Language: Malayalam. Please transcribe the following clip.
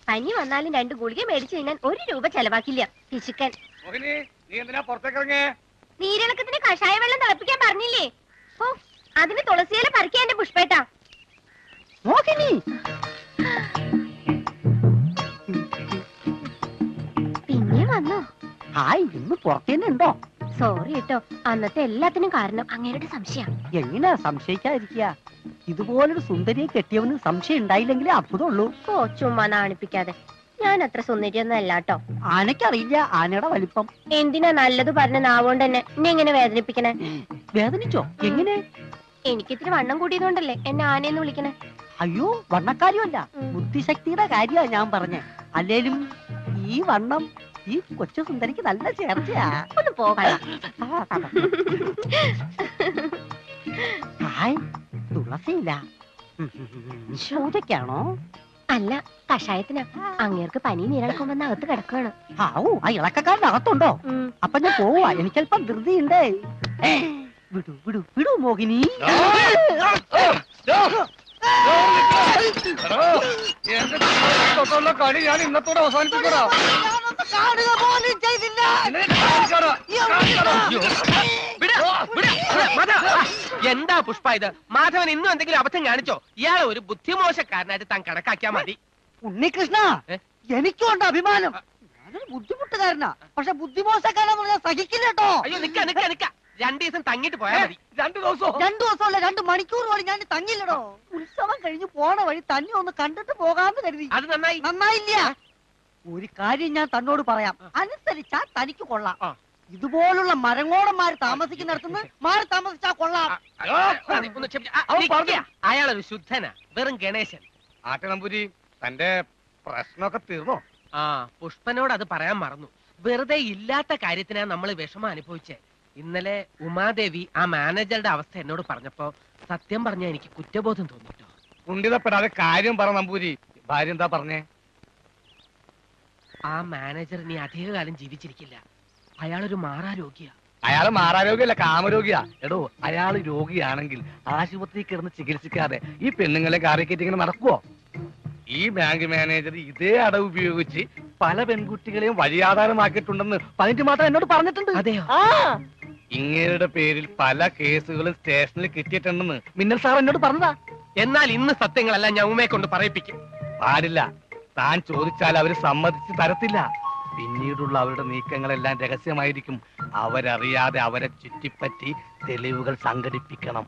പനി വന്നാലും 2 ഗുളിക മേടിച്ചു കഴിഞ്ഞാൽ 1 രൂപ ചെലവാക്കില്ല. പിശുക്കൻ. നീരിളക്കത്തിന് കഷായ വെള്ളം തിളപ്പിക്കാൻ പറഞ്ഞില്ലേ? ഓ, അതിന് തുളസിയില പറിക്കാൻ എന്റെ പുഷ്പേട്ടാ. പിന്നെ വന്നോ? ഹായ്, ഇന്ന് പുറത്തേനുണ്ടോ? സോറി കേട്ടോ, അന്നത്തെ എല്ലാത്തിനും കാരണം അങ്ങേരുടെ സംശയം. എങ്ങനെയാ സംശയിക്കാതിരിക്കുക? ഇതുപോലൊരു സുന്ദരിയെ കെട്ടിയവന് സംശയം ഉണ്ടായില്ലെങ്കിലേ അത്ഭുതമുള്ളൂ. ഓ, ചുമ്മാ നാണിപ്പിക്കാതെ. ഞാൻ അത്ര സുന്ദരിയൊന്നും അല്ലാട്ടോ. ആനക്കറിയില്ല ആനയുടെ വലിപ്പം. എന്തിനാ നല്ലത് പറഞ്ഞ നാവോണ്ട് തന്നെ എന്നെ എങ്ങനെ വേദനിപ്പിക്കണേ? വേദനിച്ചോ? എങ്ങനെ? എനിക്കിത്തിരി വണ്ണം കൂടിയതുകൊണ്ടല്ലേ എന്നെ ആനയെന്ന് വിളിക്കണേ. അയ്യോ, വണ്ണക്കാരിയല്ല, ബുദ്ധിശക്തിയുടെ കാര്യമാ ഞാൻ പറഞ്ഞേ. അല്ലേലും ഈ വണ്ണം ഈ കൊച്ചു സുന്ദരിക്ക് നല്ല ചേർച്ചയാ. ഒന്ന് പോകാം. ഹായ്, തുളസിയില്ല. ശോധയ്ക്കാണോ? അല്ല, കഷായത്തിനാ. അങ്ങേർക്ക് പനി നീരളക്കം വന്ന് അകത്ത് കിടക്കുകയാണ്. ആവൂ, ആ ഇളക്കക്കാരൻ്റെ അകത്തുണ്ടോ? അപ്പൊ ഞാൻ പോവാ, എനിക്കല്പം ധൃതിയുണ്ടേ. വിടൂ വിടൂ വിടൂ മോഹിനി. കളി ഞാൻ ഇന്നത്തോടെ അവസാനിപ്പിക്കണോ? എന്താ പുഷ്പ ഇത്? മാധവൻ ഇന്നും എന്തെങ്കിലും അബദ്ധം കാണിച്ചോ? ഇയാളെ ഒരു ബുദ്ധിമോശക്കാരനായിട്ട് താൻ കണക്കാക്കിയാ മതി. ഉണ്ണികൃഷ്ണ, എനിക്കുണ്ട് അഭിമാനം. ഞാനൊരു ബുദ്ധിമുട്ടുകാരനാ, പക്ഷെ ബുദ്ധിമോശക്കാരെന്ന് പറഞ്ഞാൽ സഹിക്കില്ല കേട്ടോ. അയ്യോ, നിക്ക 2 ദിവസം തങ്ങിട്ട് പോയാൽ മതി. 2 ദിവസമല്ല, 2 മണിക്കൂർ പോലും ഞാൻ തങ്ങില്ലടോ. ഉത്സവം കഴിഞ്ഞ് പോണ വഴി തന്നെ ഒന്ന് കണ്ടിട്ട് പോകാന്ന് കരുതി. അത് നന്നായി. നന്നായില്ല. ഒരു കാര്യം ഞാൻ തന്നോട് പറയാം, അനുസരിച്ചാ തനിക്ക് കൊള്ളാം. ഇതുപോലുള്ള മരങ്ങോടന്മാര് താമസിക്കുന്നിടത്തുനിന്ന് മാറി താമസിച്ചാ കൊള്ളാം. അയാളൊരു ശുദ്ധനാ, വെറും ഗണേശൻ. ആട്ടനമ്പൂരി, തന്റെ പ്രശ്നമൊക്കെ തീർന്നോ? ആ, പുഷ്പനോട് അത് പറയാൻ മറന്നു. വെറുതെ ഇല്ലാത്ത കാര്യത്തിനാ നമ്മൾ വിഷമം അനുഭവിച്ചേ. ഇന്നലെ ഉമാദേവി ആ മാനേജറുടെ അവസ്ഥ എന്നോട് പറഞ്ഞപ്പോ സത്യം പറഞ്ഞ എനിക്ക് കുറ്റബോധം തോന്നിട്ടോ. കുണ്ടിതപ്പെടാതെ കാര്യം പറ നമ്പൂരി. ഭാര്യ എന്താ പറഞ്ഞേ? ആ മാനേജർ ഇനി അധികകാലം ജീവിച്ചിരിക്കില്ല. അയാളൊരു മാറാരോഗിയാ. അയാള് മാറാരോഗ്യല്ല, കാമരോഗിയാ. എടോ, അയാള് രോഗിയാണെങ്കിൽ ആശുപത്രി കിടന്ന് ചികിത്സിക്കാതെ ഈ പെണ്ണുങ്ങളെ കാറിക്കേറ്റ് ഇങ്ങനെ നടക്കുവോ? ഈ ബാങ്ക് മാനേജർ ഇതേ അടവ് ഉപയോഗിച്ച് പല പെൺകുട്ടികളെയും വഴിയാധാരമാക്കിയിട്ടുണ്ടെന്ന് 15 മാത്രം എന്നോട് പറഞ്ഞിട്ടുണ്ട്. അതെയോ? ഇങ്ങയുടെ പേരിൽ പല കേസുകളും സ്റ്റേഷനിൽ കിട്ടിയിട്ടുണ്ടെന്ന് മിന്നൽ സാർ എന്നോട് പറഞ്ഞതാ. എന്നാൽ ഇന്ന് സത്യങ്ങളെല്ലാം ഞാൻ ഉമ്മയെ കൊണ്ട് പറയിപ്പിക്കും. പാടില്ല. താൻ ചോദിച്ചാൽ അവര് സമ്മതിച്ച് തരത്തില്ല. പിന്നീടുള്ള അവരുടെ നീക്കങ്ങളെല്ലാം രഹസ്യമായിരിക്കും. അവരറിയാതെ അവരെ ചുറ്റിപ്പറ്റി തെളിവുകൾ സംഘടിപ്പിക്കണം.